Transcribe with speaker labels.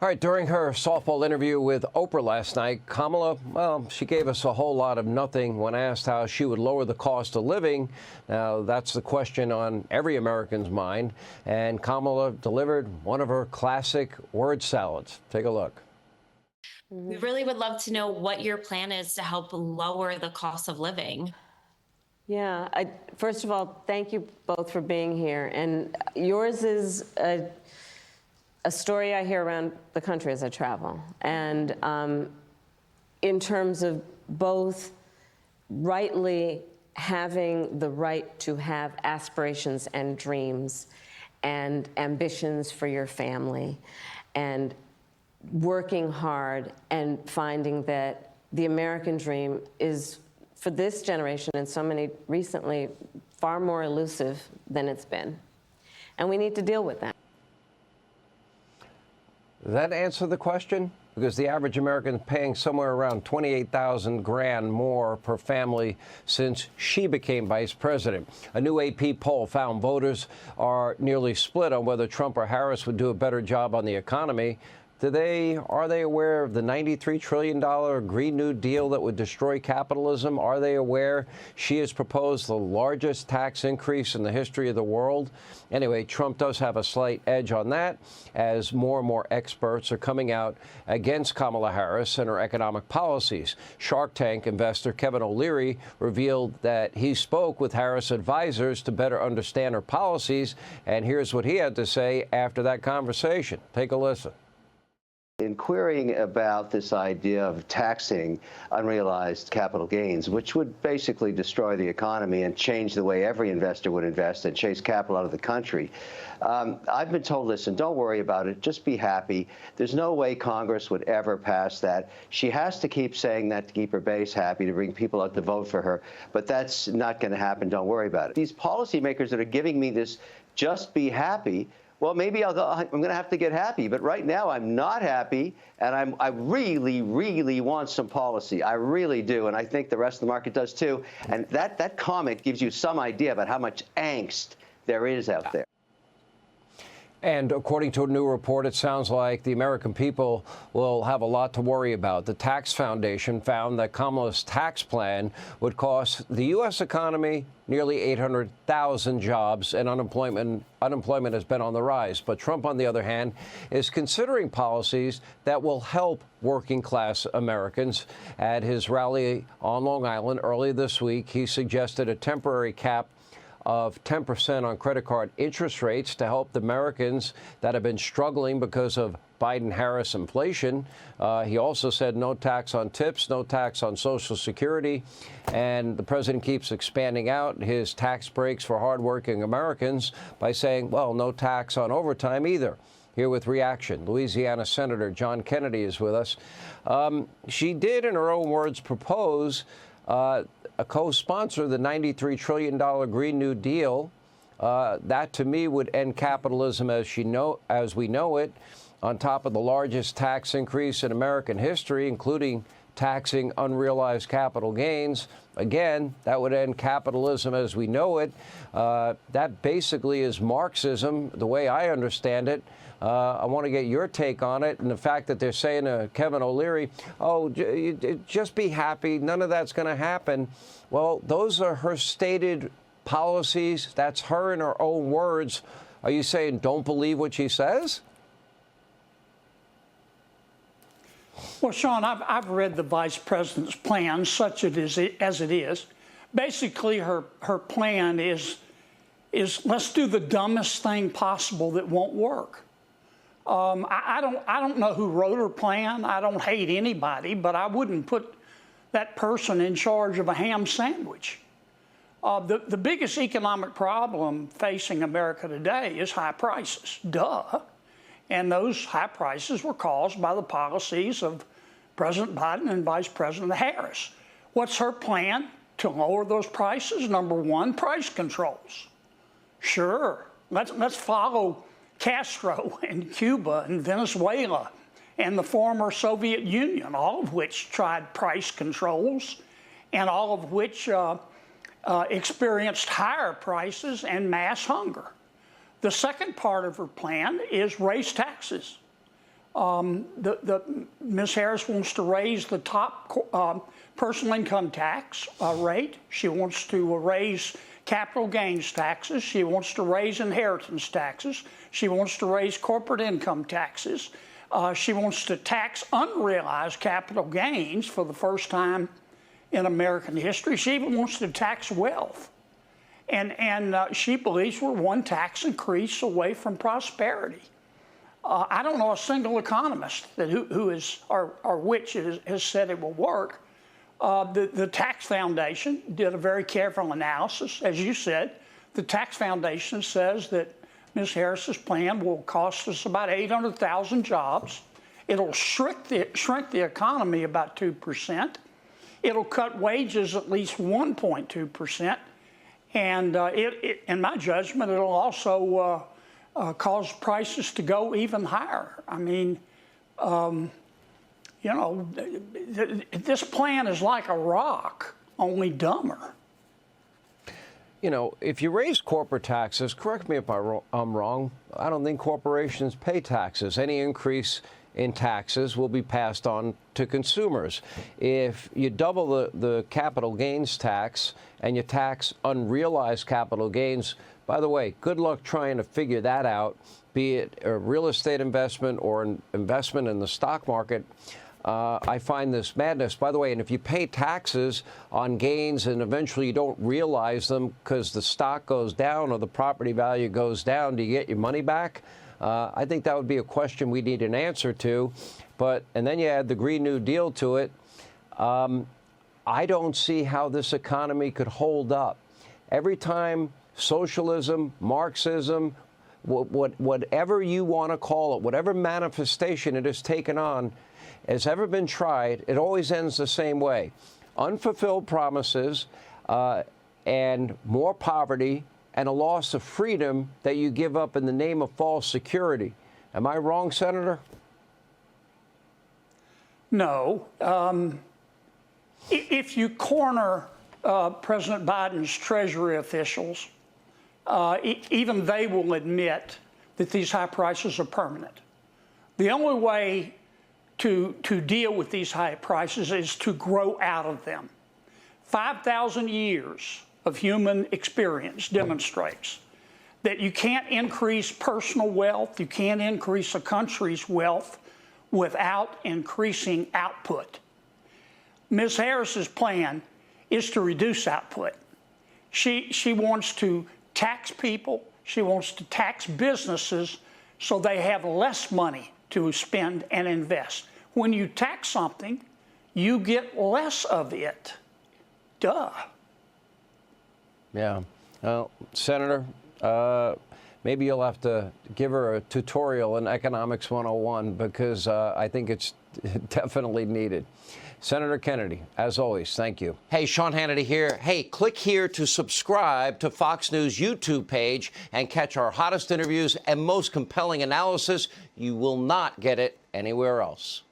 Speaker 1: All right, during her softball interview with Oprah last night, Kamala, well, she gave us a whole lot of nothing when asked how she would lower the cost of living. Now, that's the question on every American's mind. And Kamala delivered one of her classic word salads. Take a look.
Speaker 2: We really would love to know what your plan is to help lower the cost of living.
Speaker 3: Yeah, first of all, thank you both for being here. And yours is a story I hear around the country as I travel. And in terms of both rightly having the right to have aspirations and dreams and ambitions for your family, and working hard and finding that the American dream is, for this generation and so many recently, far more elusive than it's been. And we need to deal with that.
Speaker 1: Does that answer the question? Because the average American is paying somewhere around $28,000 grand more per family since she became vice president. A new AP poll found voters are nearly split on whether Trump or Harris would do a better job on the economy. Are they aware of the $93 trillion Green New Deal that would destroy capitalism? Are they aware she has proposed the largest tax increase in the history of the world? Anyway, Trump does have a slight edge on that, as more and more experts are coming out against Kamala Harris and her economic policies. Shark Tank investor Kevin O'Leary revealed that he spoke with Harris advisors to better understand her policies, and here's what he had to say after that conversation. Take a listen.
Speaker 4: In querying about this idea of taxing unrealized capital gains, which would basically destroy the economy and change the way every investor would invest and chase capital out of the country, I've been told, listen, don't worry about it. Just be happy. There's no way Congress would ever pass that. She has to keep saying that to keep her base happy, to bring people out to vote for her. But that's not going to happen. Don't worry about it. These policymakers that are giving me this just be happy, well, maybe I'm going to have to get happy. But right now, I'm not happy, and I really, really want some policy. I really do, and I think the rest of the market does too. And that comment gives you some idea about how much angst there is out there.
Speaker 1: And according to a new report, it sounds like the American people will have a lot to worry about. The Tax Foundation found that Kamala's tax plan would cost the U.S. economy nearly 800,000 jobs, and unemployment has been on the rise. But Trump, on the other hand, is considering policies that will help working-class Americans. At his rally on Long Island earlier this week, he suggested a temporary cap of 10% on credit card interest rates to help the Americans that have been struggling because of Biden-Harris inflation. He also said no tax on tips, no tax on Social Security. And the president keeps expanding out his tax breaks for hardworking Americans by saying, well, no tax on overtime either. Here with reaction, Louisiana Senator John Kennedy is with us. She did, in her own words, propose a co-sponsor the $93 trillion Green New Deal. That, to me, would end capitalism as we know it, on top of the largest tax increase in American history, including taxing unrealized capital gains. Again, that would end capitalism as we know it. That basically is Marxism, the way I understand it. I want to get your take on it, and the fact that they're saying to Kevin O'Leary, oh, just be happy, none of that's going to happen. Well, those are her stated policies. That's her in her own words. Are you saying don't believe what she says?
Speaker 5: Well, Sean, I've read the vice president's plan, such as it is. Basically, her plan is let's do the dumbest thing possible that won't work. I don't know who wrote her plan. I don't hate anybody, but I wouldn't put that person in charge of a ham sandwich. The biggest economic problem facing America today is high prices. Duh. And those high prices were caused by the policies of President Biden and Vice President Harris. What's her plan to lower those prices? Number one, price controls. Sure, let's follow Castro and Cuba and Venezuela and the former Soviet Union, all of which tried price controls and all of which experienced higher prices and mass hunger. The second part of her plan is raise taxes. Ms. Harris wants to raise the top personal income tax rate. She wants to raise capital gains taxes. She wants to raise inheritance taxes. She wants to raise corporate income taxes. She wants to tax unrealized capital gains for the first time in American history. She even wants to tax wealth. And she believes we're one tax increase away from prosperity. I don't know a single economist that who is or which has said it will work. The Tax Foundation did a very careful analysis. As you said, the Tax Foundation says that Ms. Harris's plan will cost us about 800,000 jobs. It'll shrink the economy about 2%. It'll cut wages at least 1.2%. And in my judgment, it'll also cause prices to go even higher. I mean, you know, this plan is like a rock, only dumber.
Speaker 1: You know, if you raise corporate taxes, correct me if I'm wrong, I don't think corporations pay taxes. Any increase in taxes will be passed on to consumers. If you double the capital gains tax and you tax unrealized capital gains, by the way, good luck trying to figure that out, be it a real estate investment or an investment in the stock market. I find this madness. By the way, and if you pay taxes on gains and eventually you don't realize them because the stock goes down or the property value goes down, do you get your money back? I think that would be a question we need an answer to. And then you add the Green New Deal to it. I don't see how this economy could hold up. Every time socialism, Marxism, whatever you want to call it, whatever manifestation it has taken on, has ever been tried, it always ends the same way. Unfulfilled promises and more poverty and a loss of freedom that you give up in the name of false security. Am I wrong, Senator?
Speaker 5: No. If you corner President Biden's Treasury officials, even they will admit that these high prices are permanent. The only way to deal with these high prices is to grow out of them. 5,000 years of human experience demonstrates that you can't increase personal wealth, you can't increase a country's wealth without increasing output. Ms. Harris's plan is to reduce output. She wants to tax people, she wants to tax businesses so they have less money to spend and invest. When you tax something, you get less of it. Duh.
Speaker 1: Yeah. Well, Senator, maybe you'll have to give her a tutorial in Economics 101 because I think it's definitely needed. Senator Kennedy, as always, thank you. Hey, Sean Hannity here. Hey, click here to subscribe to Fox News YouTube page and catch our hottest interviews and most compelling analysis. You will not get it anywhere else.